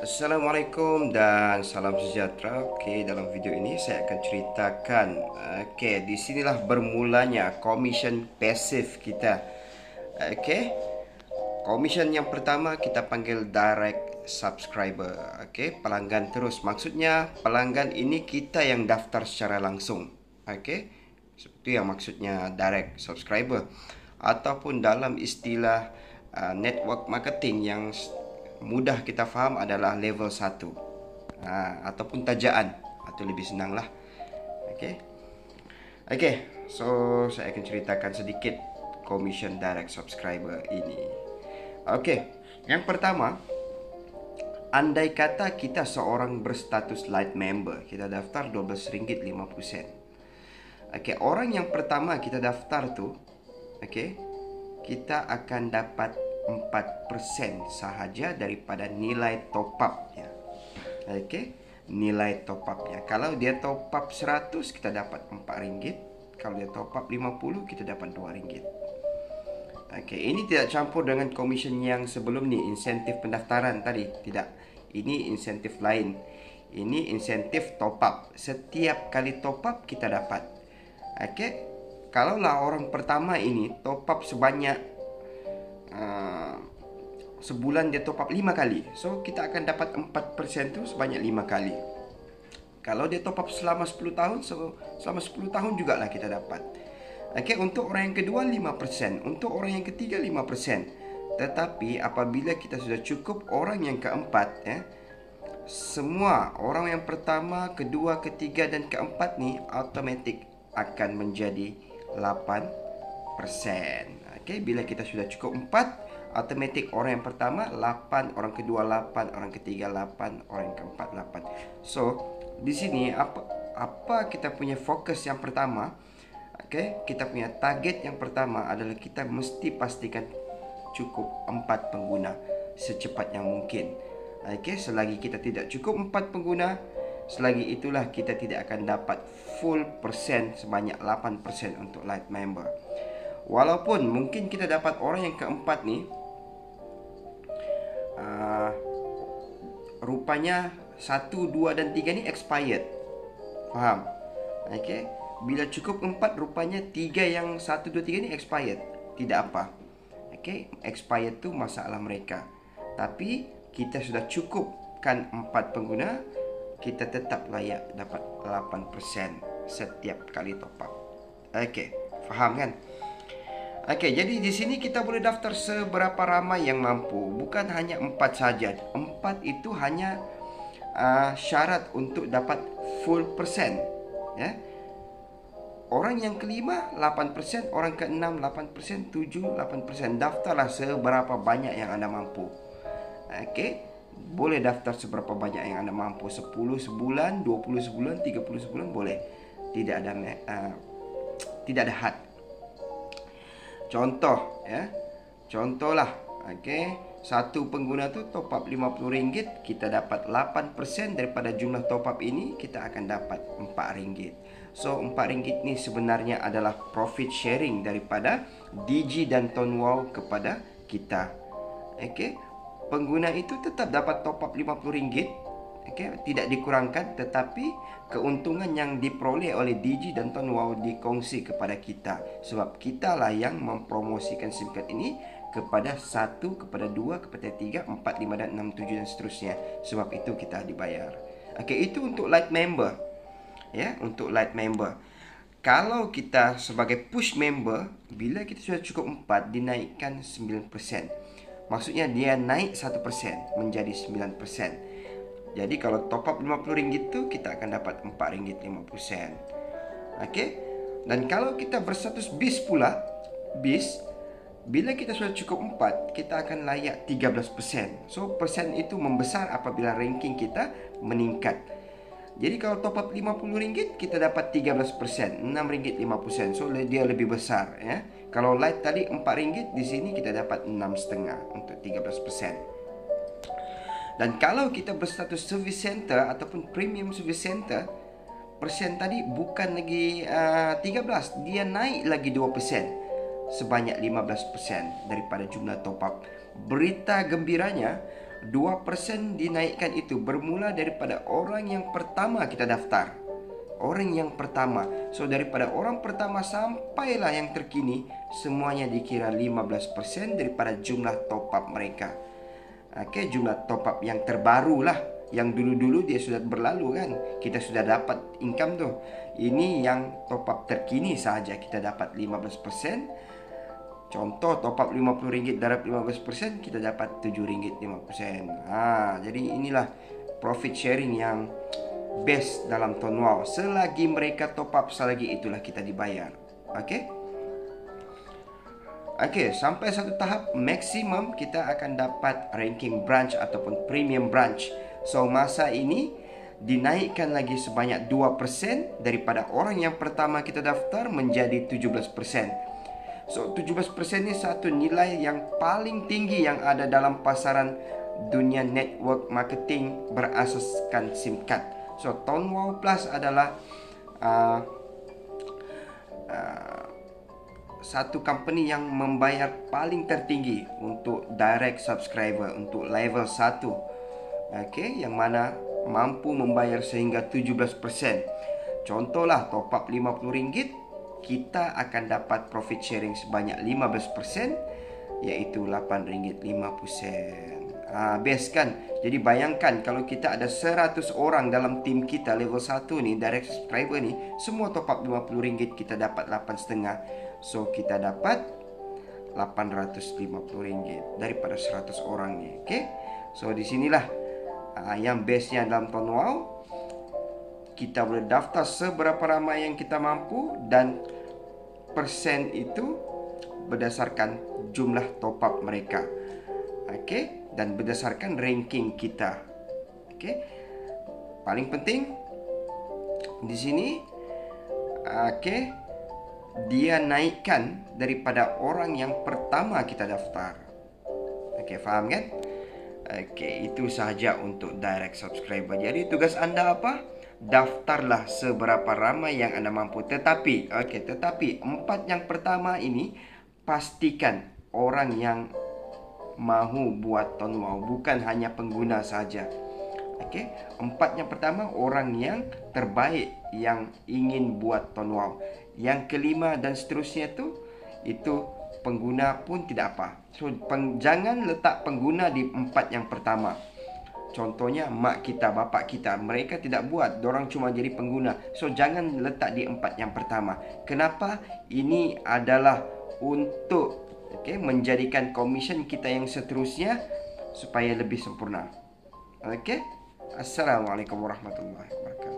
Assalamualaikum dan salam sejahtera. Okey, dalam video ini saya akan ceritakan di sinilah bermulanya commission pasif kita. Okey. Commission yang pertama kita panggil direct subscriber. Okey, pelanggan terus. Maksudnya pelanggan ini kita yang daftar secara langsung. Okey. Seperti yang maksudnya direct subscriber ataupun dalam istilah network marketing yang mudah kita faham adalah level 1 ataupun tajaan, atau lebih senanglah. Okey. Okey, so saya akan ceritakan sedikit commission direct subscriber ini. Okey, yang pertama, andai kata kita seorang berstatus light member, kita daftar RM12.50. Okey, orang yang pertama kita daftar tu, okey, kita akan dapat 4% sahaja daripada nilai top up-nya. Okey, nilai top up-nya. Kalau dia top up 100, kita dapat RM4. Kalau dia top up 50, kita dapat RM2. Okey, ini tidak campur dengan komisen yang sebelum ni, insentif pendaftaran tadi. Tidak. Ini insentif lain. Ini insentif top up. Setiap kali top up kita dapat. Okey. Kalaulah orang pertama ini top up sebanyak sebulan dia top up 5 kali. So kita akan dapat 4% tu sebanyak 5 kali. Kalau dia top up selama 10 tahun, so selama 10 tahun jugalah kita dapat. Okey, untuk orang yang kedua 5%, untuk orang yang ketiga 5%. Tetapi apabila kita sudah cukup orang yang keempat, semua orang yang pertama, kedua, ketiga dan keempat ni automatik akan menjadi 8%. Okey, bila kita sudah cukup 4, automatik orang yang pertama 8, orang kedua 8, orang ketiga 8, orang yang keempat 8. So, di sini apa kita punya fokus yang pertama? Okey, kita punya target yang pertama adalah kita mesti pastikan cukup 4 pengguna secepat yang mungkin. Okey, selagi kita tidak cukup 4 pengguna, selagi itulah kita tidak akan dapat full persen sebanyak 8% untuk light member. Walaupun mungkin kita dapat orang yang keempat ni rupanya 1, 2 dan 3 ni expired. Faham? Okey. Bila cukup 4, rupanya 3 yang 1, 2, 3 ni expired. Tidak apa. Okey, expired tu masalah mereka. Tapi kita sudah cukupkan 4 pengguna, kita tetap layak dapat 8% setiap kali top up. Okey, faham kan? Okey, jadi di sini kita boleh daftar seberapa ramai yang mampu. Bukan hanya 4 saja. 4 itu hanya syarat untuk dapat full persen. Ya. Orang yang kelima 8%, orang keenam 8%, 7 8%. Daftarlah seberapa banyak yang anda mampu. Okey, boleh daftar seberapa banyak yang anda mampu. 10 sebulan, 20 sebulan, 30 sebulan boleh. Tidak ada had. Contoh, ya. Contohlah, okey, satu pengguna tu top up RM50, kita dapat 8% daripada jumlah top up ini, kita akan dapat RM4. So RM4 ni sebenarnya adalah profit sharing daripada Digi dan Tuan Wow kepada kita. Okey, pengguna itu tetap dapat top up RM50, okey, tidak dikurangkan, tetapi keuntungan yang diperoleh oleh Digi dan Tuan Wow dikongsi kepada kita, sebab kita lah yang mempromosikan SIM card ini kepada 1, kepada 2, kepada 3, 4, 5 dan 6, 7 dan seterusnya. Sebab itu kita dibayar. Okey, itu untuk light member. Ya, untuk light member. Kalau kita sebagai push member, bila kita sudah cukup 4, dinaikkan 9%. Maksudnya dia naik 1% menjadi 9%. Jadi kalau top up RM50 tu, kita akan dapat RM4.50. Okey. Dan kalau kita berstatus bis pula, bis, bila kita sudah cukup 4, kita akan layak 13%. So persen itu membesar apabila ranking kita meningkat. Jadi kalau top up RM50, kita dapat 13%, RM6.50. So dia lebih besar, ya. Kalau light tadi RM4, di sini kita dapat 6,5 untuk 13%. Dan kalau kita berstatus service center ataupun premium service center, persen tadi bukan lagi 13, dia naik lagi 2%, sebanyak 15% daripada jumlah top up. Berita gembiranya, 2% dinaikkan itu bermula daripada orang yang pertama kita daftar. Orang yang pertama. So daripada orang pertama sampailah yang terkini, semuanya dikira 15% daripada jumlah top up mereka. Okey, jumlah top up yang terbaru lah. Yang dulu-dulu dia sudah berlalu kan, kita sudah dapat income tu. Ini yang top up terkini sahaja kita dapat 15%. Contoh top up RM50 darab 15%, kita dapat RM7.50. Jadi inilah profit sharing yang best dalam Ton Wow. Selagi mereka top up, selagi itulah kita dibayar. Okey, sampai satu tahap maksimum kita akan dapat ranking branch ataupun premium branch. So masa ini dinaikkan lagi sebanyak 2% daripada orang yang pertama kita daftar menjadi 17%. So 17% ni satu nilai yang paling tinggi yang ada dalam pasaran dunia network marketing berasaskan SIM card. So Ton Wow Plus adalah satu company yang membayar paling tertinggi untuk direct subscriber untuk level 1. Yang mana mampu membayar sehingga 17%. Contohlah top up RM50, kita akan dapat profit sharing sebanyak 15%, iaitu RM8.50. Best kan? Jadi bayangkan kalau kita ada 100 orang dalam tim kita level 1 ni, direct subscriber ni, semua top up RM50, kita dapat 8,5. So kita dapat RM850 daripada 100 orang ni. So di sinilah yang bestnya dalam Ton Wow. Kita boleh daftar seberapa ramai yang kita mampu, dan persen itu berdasarkan jumlah top up mereka. Dan berdasarkan ranking kita. Paling penting di sini, dia naikkan daripada orang yang pertama kita daftar. Faham kan? Itu sahaja untuk direct subscriber. Jadi tugas anda apa? Daftarlah seberapa ramai yang anda mampu. Tetapi 4 yang pertama ini, pastikan orang yang mahu buat Ton Wow, bukan hanya pengguna saja. 4 yang pertama orang yang terbaik yang ingin buat Ton Wow. Yang kelima dan seterusnya itu pengguna pun tidak apa. So jangan letak pengguna di 4 yang pertama. Contohnya mak kita, bapak kita, mereka tidak buat, dorang cuma jadi pengguna. So jangan letak di 4 yang pertama. Kenapa? Ini adalah untuk menjadikan komisen kita yang seterusnya supaya lebih sempurna. Assalamualaikum warahmatullahi wabarakatuh.